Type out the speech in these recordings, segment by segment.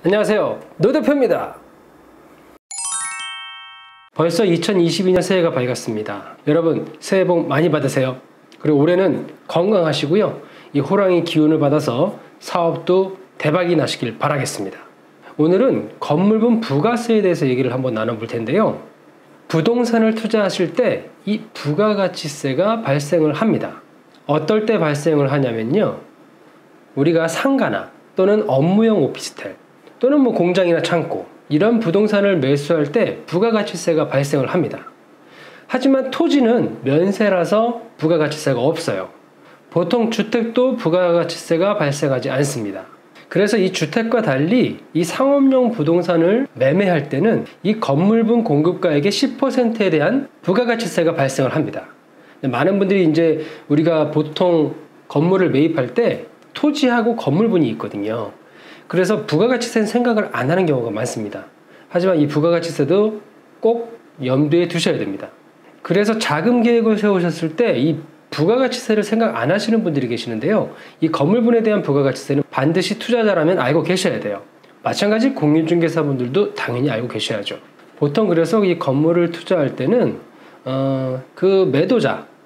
안녕하세요, 노 대표입니다. 벌써 2022년 새해가 밝았습니다. 여러분 새해 복 많이 받으세요. 그리고 올해는 건강하시고요, 이 호랑이 기운을 받아서 사업도 대박이 나시길 바라겠습니다. 오늘은 건물분 부가세에 대해서 얘기를 한번 나눠볼 텐데요, 부동산을 투자하실 때 이 부가가치세가 발생을 합니다. 어떨 때 발생을 하냐면요, 우리가 상가나 또는 업무용 오피스텔 또는 공장이나 창고, 이런 부동산을 매수할 때 부가가치세가 발생을 합니다. 하지만 토지는 면세라서 부가가치세가 없어요. 보통 주택도 부가가치세가 발생하지 않습니다. 그래서 이 주택과 달리 이 상업용 부동산을 매매할 때는 이 건물분 공급가액의 10%에 대한 부가가치세가 발생을 합니다. 많은 분들이 이제 우리가 보통 건물을 매입할 때 토지하고 건물분이 있거든요. 그래서 부가가치세는 생각을 안 하는 경우가 많습니다. 하지만 이 부가가치세도 꼭 염두에 두셔야 됩니다. 그래서 자금 계획을 세우셨을 때 이 부가가치세를 생각 안 하시는 분들이 계시는데요, 이 건물분에 대한 부가가치세는 반드시 투자자라면 알고 계셔야 돼요. 마찬가지 공인중개사분들도 당연히 알고 계셔야죠. 보통 그래서 이 건물을 투자할 때는 그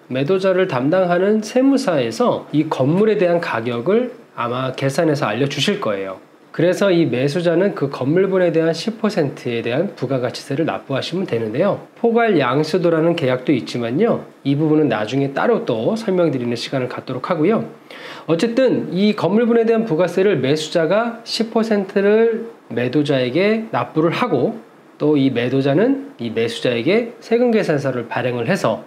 매도자를 담당하는 세무사에서 이 건물에 대한 가격을 아마 계산해서 알려주실 거예요. 그래서 이 매수자는 그 건물분에 대한 10%에 대한 부가가치세를 납부하시면 되는데요, 포괄 양수도라는 계약도 있지만요, 이 부분은 나중에 따로 또 설명드리는 시간을 갖도록 하고요. 어쨌든 이 건물분에 대한 부가세를 매수자가 10%를 매도자에게 납부를 하고, 또 이 매도자는 이 매수자에게 세금계산서를 발행을 해서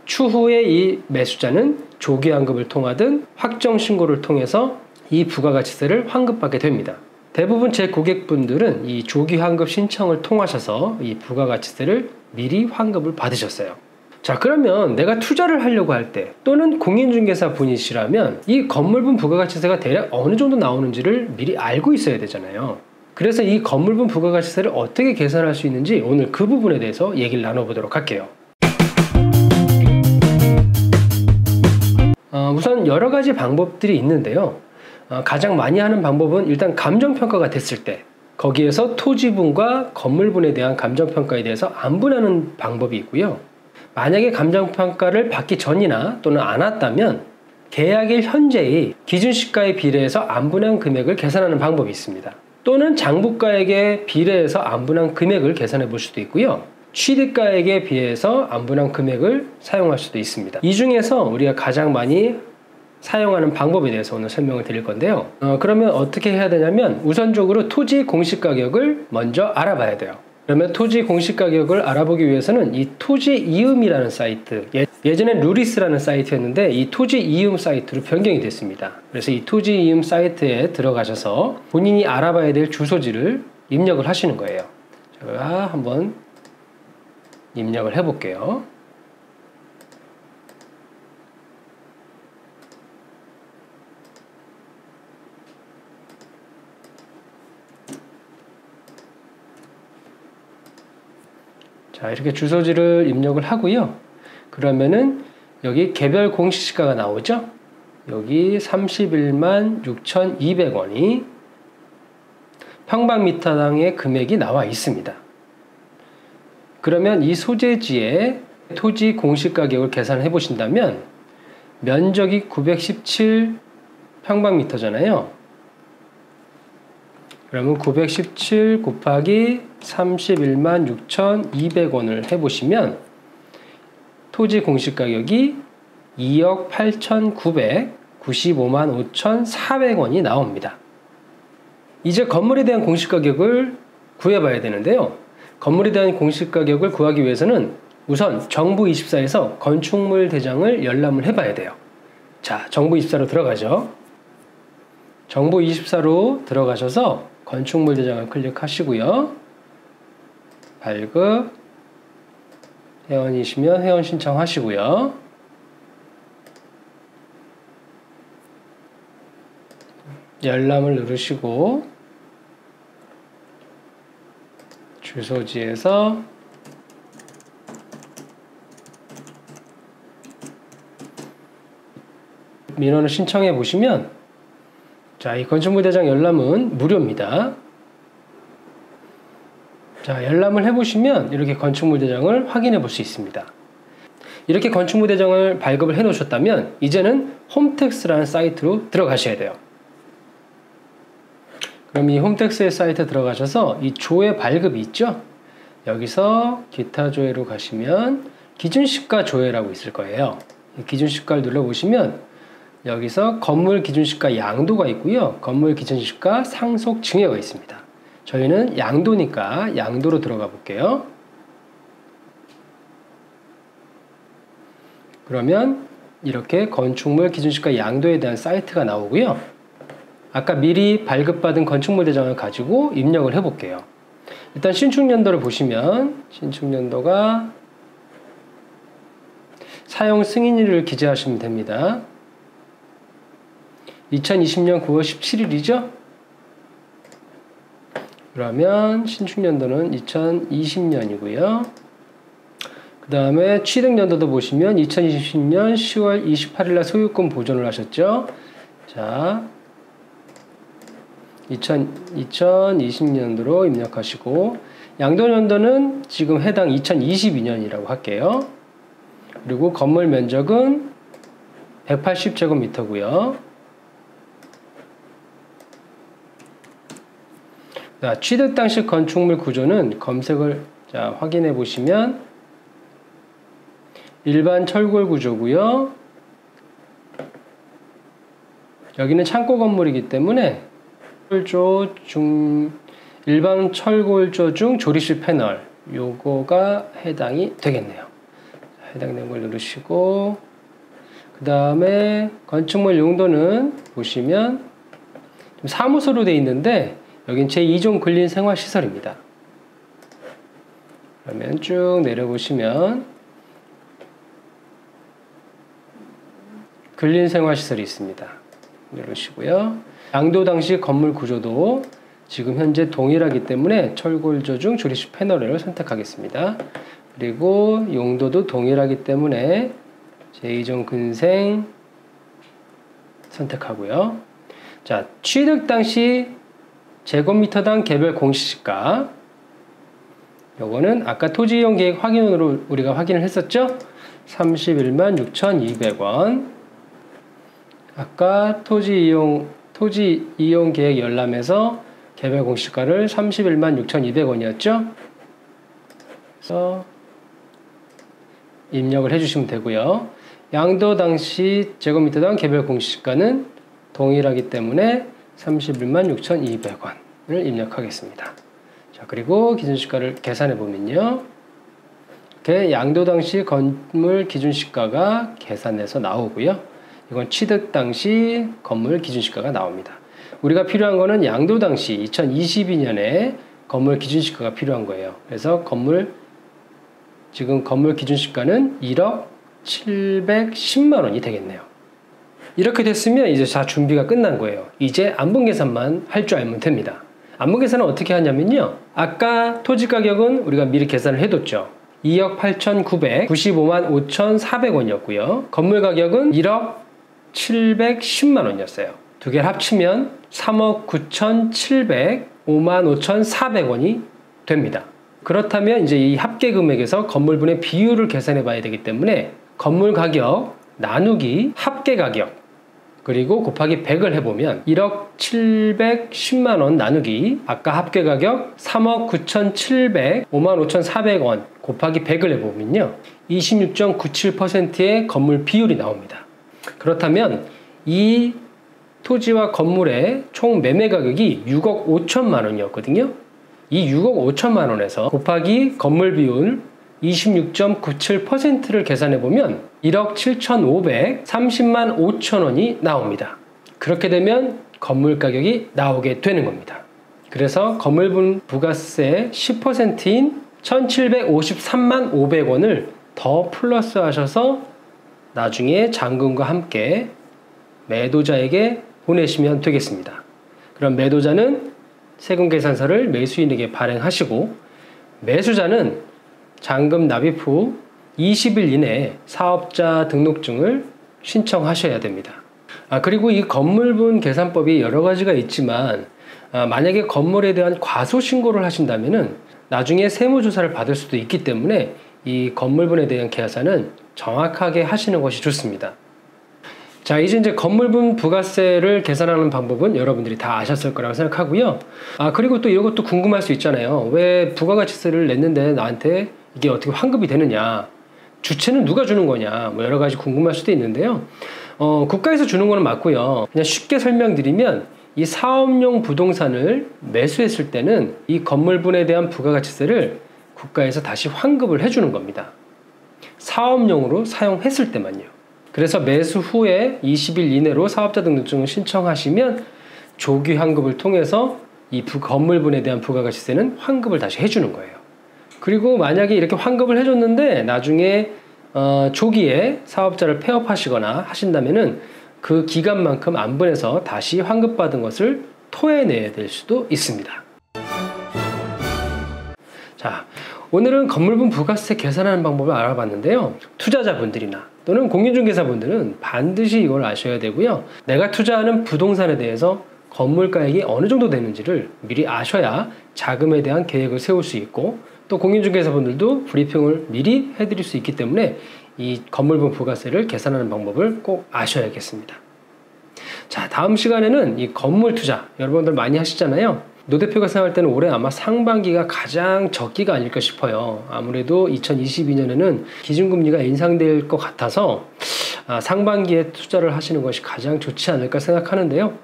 추후에 이 매수자는 조기환급을 통하든 확정신고를 통해서 이 부가가치세를 환급받게 됩니다. 대부분 제 고객분들은 이 조기환급 신청을 통하셔서 이 부가가치세를 미리 환급을 받으셨어요. 자, 그러면 내가 투자를 하려고 할 때 또는 공인중개사 분이시라면 이 건물분 부가가치세가 대략 어느 정도 나오는지를 미리 알고 있어야 되잖아요. 그래서 이 건물분 부가가치세를 어떻게 계산할 수 있는지 오늘 그 부분에 대해서 얘기를 나눠보도록 할게요. 우선 여러 가지 방법들이 있는데요, 가장 많이 하는 방법은 일단 감정평가가 됐을 때 거기에서 토지분과 건물분에 대한 감정평가에 대해서 안분하는 방법이 있고요, 만약에 감정평가를 받기 전이나 또는 안 왔다면 계약일 현재의 기준시가에 비례해서 안분한 금액을 계산하는 방법이 있습니다. 또는 장부가액에 비례해서 안분한 금액을 계산해 볼 수도 있고요, 취득가액에 비해서 안분한 금액을 사용할 수도 있습니다. 이 중에서 우리가 가장 많이 사용하는 방법에 대해서 오늘 설명을 드릴 건데요, 그러면 어떻게 해야 되냐면 우선적으로 토지 공시가격을 먼저 알아봐야 돼요. 그러면 토지 공시가격을 알아보기 위해서는 이 토지이음이라는 사이트, 예전엔 루리스라는 사이트였는데 이 토지이음 사이트로 변경이 됐습니다. 그래서 이 토지이음 사이트에 들어가셔서 본인이 알아봐야 될 주소지를 입력을 하시는 거예요. 제가 한번 입력을 해 볼게요. 자, 이렇게 주소지를 입력을 하고요. 그러면은 여기 개별 공시지가가 나오죠? 여기 31만 6,200원이 평방미터당의 금액이 나와 있습니다. 그러면 이 소재지의 토지 공시가격을 계산해 보신다면 면적이 917 평방미터잖아요. 그러면 917 곱하기 31만 6,200원을 해보시면 토지 공시가격이 2억 8,995만 5,400원이 나옵니다. 이제 건물에 대한 공시가격을 구해봐야 되는데요, 건물에 대한 공시가격을 구하기 위해서는 우선 정부24에서 건축물 대장을 열람을 해봐야 돼요. 자, 정부24로 들어가죠. 정부24로 들어가셔서 건축물 대장을 클릭하시고요, 발급, 회원이시면 회원 신청하시고요, 열람을 누르시고 주소지에서 민원을 신청해 보시면, 자, 이 건축물 대장 열람은 무료입니다. 자, 열람을 해보시면 이렇게 건축물 대장을 확인해 볼 수 있습니다. 이렇게 건축물 대장을 발급을 해 놓으셨다면 이제는 홈택스라는 사이트로 들어가셔야 돼요. 그럼 이 홈택스의 사이트에 들어가셔서 이 조회 발급이 있죠? 여기서 기타 조회로 가시면 기준시가 조회라고 있을 거예요. 기준시가를 눌러보시면 여기서 건물 기준시가 양도가 있고요. 건물 기준시가 상속 증여가 있습니다. 저희는 양도니까 양도로 들어가 볼게요. 그러면 이렇게 건축물 기준시가 양도에 대한 사이트가 나오고요. 아까 미리 발급받은 건축물 대장을 가지고 입력을 해 볼게요. 일단 신축연도를 보시면 신축연도가 사용 승인일을 기재하시면 됩니다. 2020년 9월 17일이죠? 그러면 신축연도는 2020년이고요. 그 다음에 취득연도도 보시면 2020년 10월 28일날 소유권 보존을 하셨죠? 자, 2020년도로 입력하시고 양도연도는 지금 해당 2022년이라고 할게요. 그리고 건물 면적은 180제곱미터고요. 자, 취득 당시 건축물 구조는 검색을 확인해 보시면 일반 철골 구조고요. 여기는 창고 건물이기 때문에 일반 철골조 중 조립식 패널 요거가 해당이 되겠네요. 해당된 걸 누르시고 그 다음에 건축물 용도는 보시면 사무소로 되어 있는데 여긴 제2종 근린생활시설입니다. 그러면 쭉 내려보시면 근린생활시설이 있습니다. 누르시고요. 양도 당시 건물 구조도 지금 현재 동일하기 때문에 철골조 중 조립식 패널을 선택하겠습니다. 그리고 용도도 동일하기 때문에 제2종 근생 선택하고요. 자, 취득 당시 제곱미터당 개별 공시지가 요거는 아까 토지이용 계획 확인으로 우리가 확인을 했었죠? 31만 6,200원. 아까 토지 이용 계획 열람에서 개별 공시가를 31만 6,200원이었죠? 그래서 입력을 해주시면 되고요. 양도 당시 제곱미터당 개별 공시가는 동일하기 때문에 31만 6,200원을 입력하겠습니다. 자, 그리고 기준시가를 계산해 보면요. 이렇게 양도 당시 건물 기준시가가 계산돼서 나오고요. 이건 취득 당시 건물 기준시가가 나옵니다. 우리가 필요한 거는 양도 당시 2022년에 건물 기준시가가 필요한 거예요. 그래서 지금 건물 기준시가는 1억 710만 원이 되겠네요. 이렇게 됐으면 이제 다 준비가 끝난 거예요. 이제 안분 계산만 할 줄 알면 됩니다. 안분 계산은 어떻게 하냐면요. 아까 토지 가격은 우리가 미리 계산을 해뒀죠. 2억 8,995만 5,400원이었고요. 건물 가격은 1억 710만 원이었어요. 두 개를 합치면 3억 9,705만 5,400원이 됩니다. 그렇다면 이제 이 합계 금액에서 건물분의 비율을 계산해 봐야 되기 때문에 건물 가격 나누기 합계 가격 그리고 곱하기 100을 해보면 1억 710만원 나누기 아까 합계 가격 3억 9,705만 5,400원 곱하기 100을 해보면요 26.97%의 건물 비율이 나옵니다. 그렇다면 이 토지와 건물의 총 매매 가격이 6억 5천만 원이었거든요. 이 6억 5천만 원에서 곱하기 건물 비율 26.97%를 계산해보면 1억 7,530만 5천 원이 나옵니다. 그렇게 되면 건물 가격이 나오게 되는 겁니다. 그래서 건물분 부가세 10%인 1,753만 500원을 더 플러스 하셔서 나중에 잔금과 함께 매도자에게 보내시면 되겠습니다. 그럼 매도자는 세금계산서를 매수인에게 발행하시고 매수자는 잔금 납입 후 20일 이내에 사업자 등록증을 신청하셔야 됩니다. 그리고 이 건물분 계산법이 여러 가지가 있지만 만약에 건물에 대한 과소신고를 하신다면은 나중에 세무조사를 받을 수도 있기 때문에 이 건물분에 대한 계산은 정확하게 하시는 것이 좋습니다. 자, 이제 건물분 부가세를 계산하는 방법은 여러분들이 다 아셨을 거라고 생각하고요. 그리고 또 이것도 궁금할 수 있잖아요. 왜 부가가치세를 냈는데 나한테 이게 어떻게 환급이 되느냐, 주체는 누가 주는 거냐, 뭐 여러 가지 궁금할 수도 있는데요. 국가에서 주는 거는 맞고요. 그냥 쉽게 설명드리면 이 사업용 부동산을 매수했을 때는 이 건물분에 대한 부가가치세를 국가에서 다시 환급을 해주는 겁니다. 사업용으로 사용했을 때만요. 그래서 매수 후에 20일 이내로 사업자 등록증을 신청하시면 조기 환급을 통해서 이 건물분에 대한 부가가치세는 환급을 다시 해주는 거예요. 그리고 만약에 이렇게 환급을 해줬는데 나중에 조기에 사업자를 폐업하시거나 하신다면은 그 기간만큼 안분해서 다시 환급받은 것을 토해내야 될 수도 있습니다. 자, 오늘은 건물분 부가세 계산하는 방법을 알아봤는데요. 투자자분들이나 또는 공인중개사분들은 반드시 이걸 아셔야 되고요. 내가 투자하는 부동산에 대해서 건물가액이 어느 정도 되는지를 미리 아셔야 자금에 대한 계획을 세울 수 있고, 또 공인중개사분들도 브리핑을 미리 해드릴 수 있기 때문에 이 건물분 부가세를 계산하는 방법을 꼭 아셔야겠습니다. 자, 다음 시간에는 이 건물 투자 여러분들 많이 하시잖아요. 노 대표가 생각할 때는 올해 아마 상반기가 가장 적기가 아닐까 싶어요. 아무래도 2022년에는 기준금리가 인상될 것 같아서 상반기에 투자를 하시는 것이 가장 좋지 않을까 생각하는데요.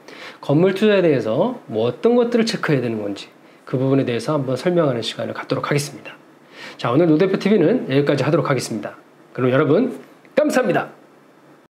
건물 투자에 대해서 뭐 어떤 것들을 체크해야 되는 건지 그 부분에 대해서 한번 설명하는 시간을 갖도록 하겠습니다. 자, 오늘 노 대표 TV는 여기까지 하도록 하겠습니다. 그럼 여러분 감사합니다.